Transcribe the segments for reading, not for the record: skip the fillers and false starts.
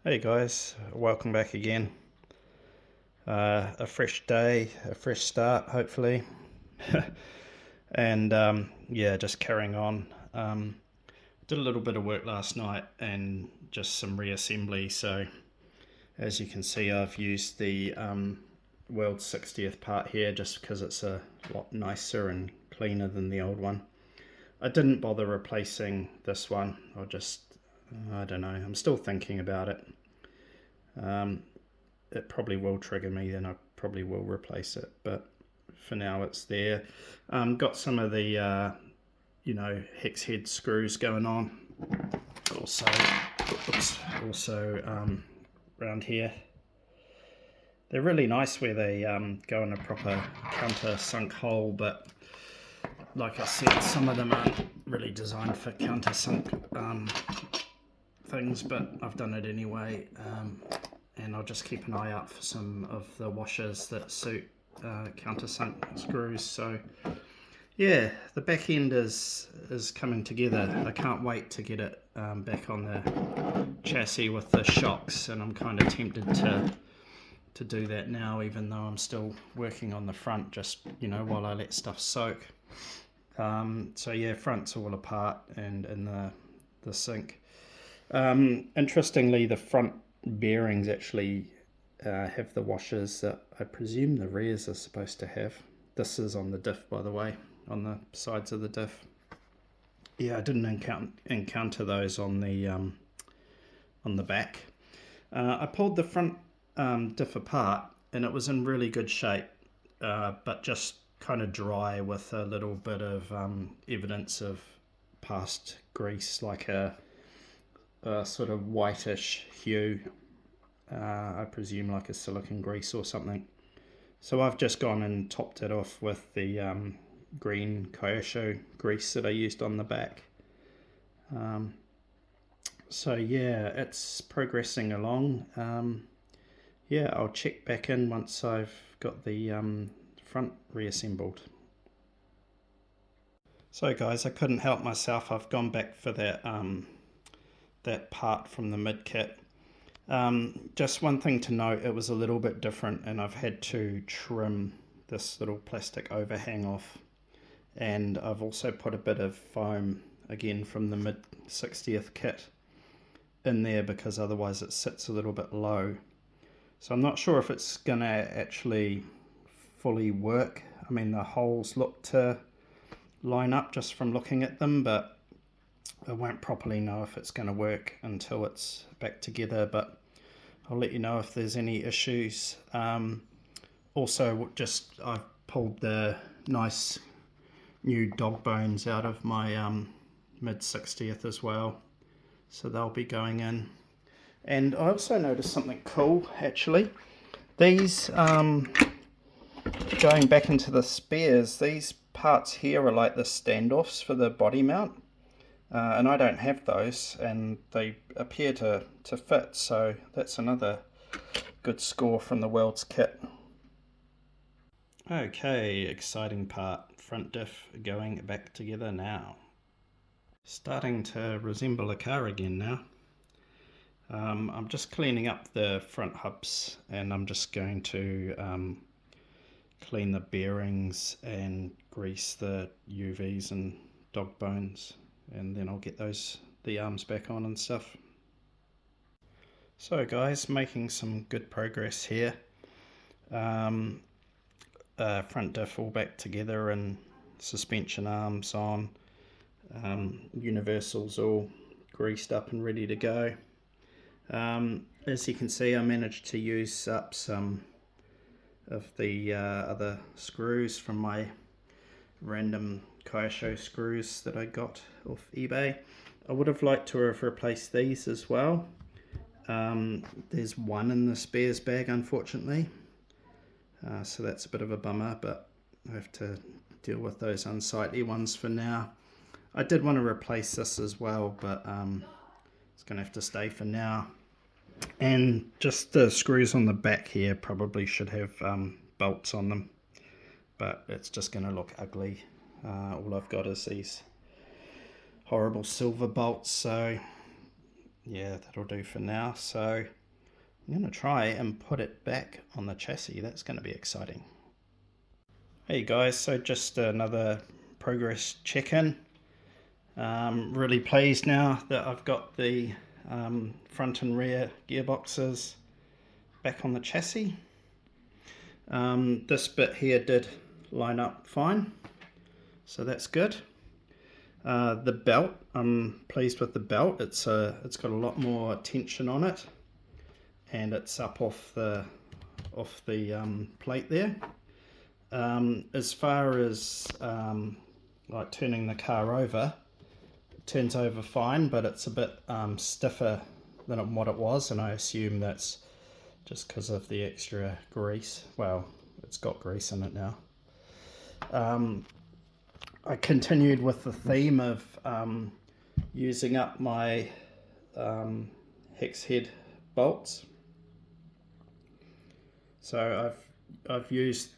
Hey guys, welcome back again. A fresh day, a fresh start, hopefully. And yeah, just carrying on. Did a little bit of work last night and just some reassembly. So, as you can see, I've used the World 60th part here just because it's a lot nicer and cleaner than the old one. I didn't bother replacing this one, I don't know, I'm still thinking about it. It probably will trigger me, then I probably will replace it. But for now, it's there. Got some of the, hex head screws going on. Also, around here. They're really nice where they go in a proper countersunk hole, but like I said, some of them aren't really designed for countersunk things, but I've done it anyway. And I'll just keep an eye out for some of the washers that suit countersunk screws. So yeah, the back end is coming together. I can't wait to get it back on the chassis with the shocks, and I'm kind of tempted to do that now, even though I'm still working on the front, just while I let stuff soak. So yeah, front's all apart and in the sink. Interestingly, the front bearings actually have the washers that I presume the rears are supposed to have. This is on the diff, by the way, on the sides of the diff. Yeah, I didn't encounter those on the back. I pulled the front diff apart and it was in really good shape, but just kind of dry with a little bit of evidence of past grease, like a sort of whitish hue, I presume like a silicone grease or something. So I've just gone and topped it off with the green Kyosho grease that I used on the back. So yeah, it's progressing along. Yeah, I'll check back in once I've got the front reassembled. So guys, I couldn't help myself. I've gone back for that part from the mid kit. Just one thing to note, it was a little bit different and I've had to trim this little plastic overhang off, and I've also put a bit of foam again from the mid 60th kit in there because otherwise it sits a little bit low. So I'm not sure if it's gonna actually fully work. I mean, the holes look to line up just from looking at them, but I won't properly know if it's going to work until it's back together, but I'll let you know if there's any issues. Also, I've pulled the nice new dog bones out of my mid 60th as well, so they'll be going in. And I also noticed something cool actually. These going back into the spares, these parts here are like the standoffs for the body mount. And I don't have those, and they appear to fit, so that's another good score from the World's kit. Okay, exciting part. Front diff going back together now. Starting to resemble a car again now. I'm just cleaning up the front hubs, and I'm just going to clean the bearings and grease the UVs and dog bones, and then I'll get the arms back on and stuff. So guys, making some good progress here. Front diff all back together and suspension arms on. Universals all greased up and ready to go. As you can see, I managed to use up some of the other screws from my random Kyosho screws that I got off eBay. I would have liked to have replaced these as well. There's one in the spares bag, unfortunately, so that's a bit of a bummer, but I have to deal with those unsightly ones for now. I did want to replace this as well, but it's going to have to stay for now. And just the screws on the back here probably should have bolts on them, but it's just going to look ugly. All I've got is these horrible silver bolts, so yeah, that'll do for now. So I'm going to try and put it back on the chassis. That's going to be exciting. Hey guys, so just another progress check-in. Really pleased now that I've got the front and rear gearboxes back on the chassis. This bit here did line up fine, so that's good. The belt, I'm pleased with the belt. It's got a lot more tension on it, and it's up off the plate there. As far as like turning the car over, it turns over fine, but it's a bit stiffer than what it was, and I assume that's just because of the extra grease. Well, it's got grease in it now. I continued with the theme of using up my hex head bolts. So I've used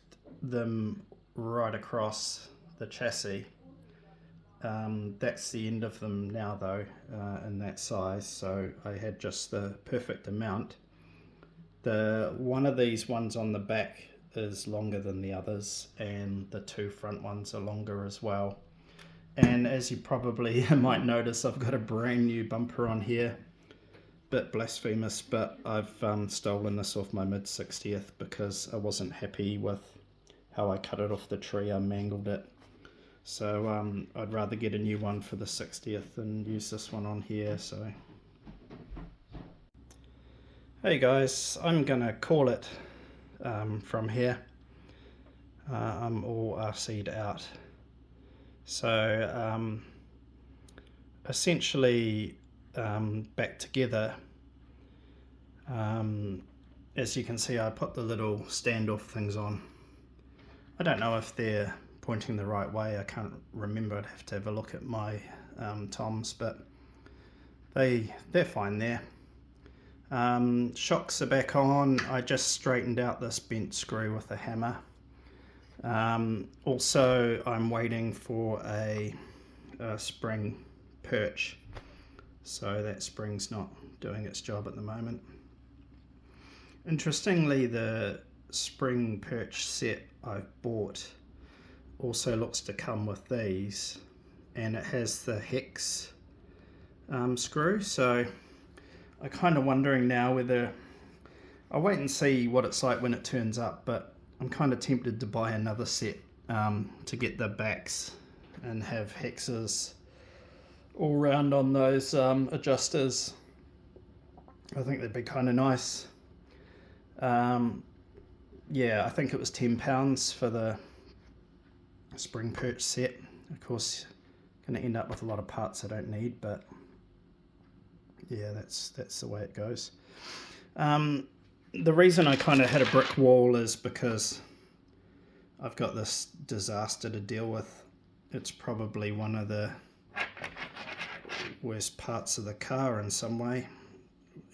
them right across the chassis. That's the end of them now though, in that size, so I had just the perfect amount. One of these ones on the back is longer than the others, and the two front ones are longer as well. And as you probably might notice, I've got a brand new bumper on here. Bit blasphemous, but I've stolen this off my mid-60th because I wasn't happy with how I cut it off the tree. I mangled it. So I'd rather get a new one for the 60th than use this one on here. So hey guys, I'm gonna call it from here. I'm all RC'd out. So essentially back together. As you can see, I put the little standoff things on. I don't know if they're pointing the right way. I can't remember. I'd have to have a look at my toms, but they're fine there. Shocks are back on. I just straightened out this bent screw with a hammer. Also, I'm waiting for a spring perch, so that spring's not doing its job at the moment. Interestingly, the spring perch set I've bought also looks to come with these, and it has the hex screw, so I'm kind of wondering now whether I'll wait and see what it's like when it turns up, but I'm kind of tempted to buy another set to get the backs and have hexes all round on those adjusters. I think that'd be kind of nice. Yeah, I think it was £10 for the spring perch set. Of course, going to end up with a lot of parts I don't need, but yeah, that's the way it goes. The reason I kind of had a brick wall is because I've got this disaster to deal with. It's probably one of the worst parts of the car in some way.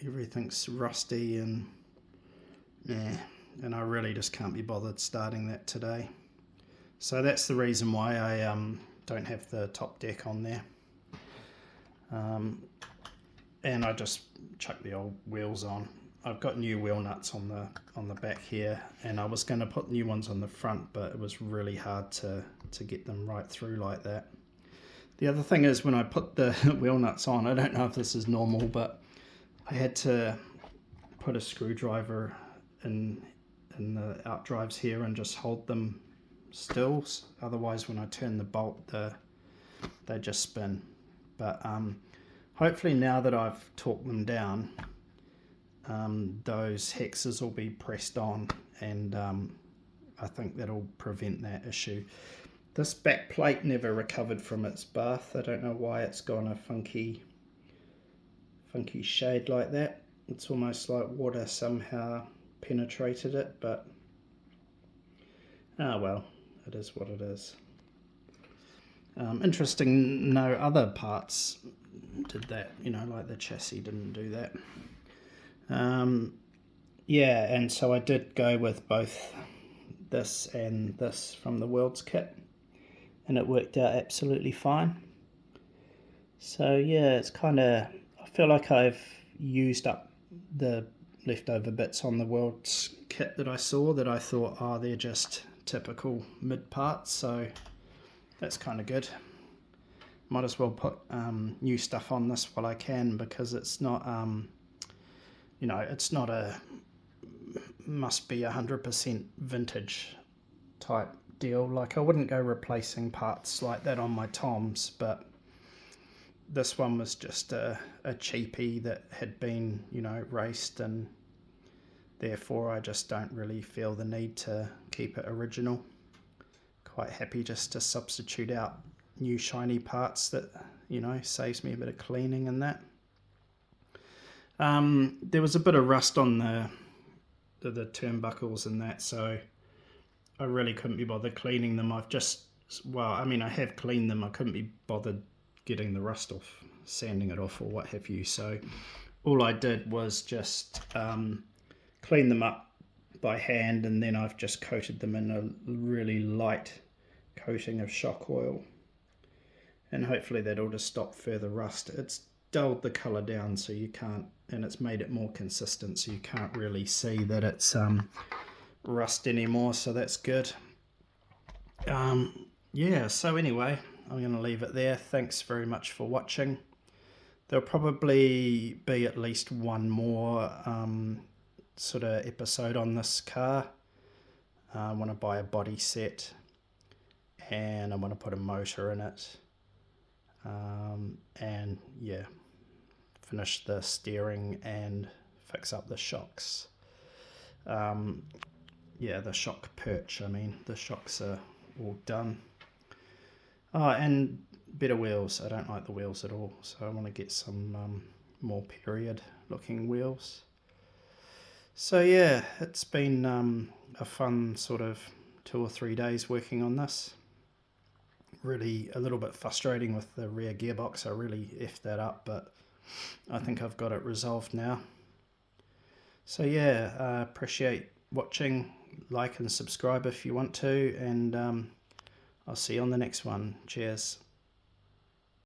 Everything's rusty and I really just can't be bothered starting that today. So that's the reason why I don't have the top deck on there. And I just chuck the old wheels on. I've got new wheel nuts on the back here, and I was going to put new ones on the front, but it was really hard to get them right through like that. The other thing is, when I put the wheel nuts on, I don't know if this is normal, but I had to put a screwdriver in the outdrives here and just hold them still. Otherwise, when I turn the bolt, they just spin. But hopefully now that I've torqued them down, those hexes will be pressed on, and I think that'll prevent that issue. This back plate never recovered from its bath. I don't know why it's gone a funky shade like that. It's almost like water somehow penetrated it, but well, it is what it is. Interesting, no other parts did that, like the chassis didn't do that. Yeah, and so I did go with both this and this from the World's kit, and it worked out absolutely fine. So yeah, it's kind of, I feel like I've used up the leftover bits on the Worlds kit that I saw that I thought, oh, they're just typical mid parts, so that's kind of good. Might as well put new stuff on this while I can, because it's not, you know, it's not a must be 100% vintage type deal. Like, I wouldn't go replacing parts like that on my Toms, but this one was just a cheapie that had been, you know, raced, and therefore I just don't really feel the need to keep it original. Quite happy just to substitute out new shiny parts that, you know, saves me a bit of cleaning and that. There was a bit of rust on the turnbuckles and that, so I really couldn't be bothered cleaning them. I've just, well, I mean, I have cleaned them. I couldn't be bothered getting the rust off, sanding it off or what have you. So all I did was just clean them up by hand, and then I've just coated them in a really light coating of shock oil, and hopefully that'll just stop further rust. It's dulled the colour down so you can't, and it's made it more consistent so you can't really see that it's rust anymore, so that's good. Yeah, so anyway, I'm going to leave it there. Thanks very much for watching. There'll probably be at least one more sort of episode on this car. I want to buy a body set, and I want to put a motor in it, and yeah, finish the steering and fix up the shocks. Yeah, the shock perch, I mean, the shocks are all done. Oh, and better wheels. I don't like the wheels at all, so I want to get some more period looking wheels. So yeah, it's been a fun sort of 2 or 3 days working on this. Really a little bit frustrating with the rear gearbox. I really effed that up, but I think I've got it resolved now. So yeah, appreciate watching. Like and subscribe if you want to, and I'll see you on the next one. Cheers.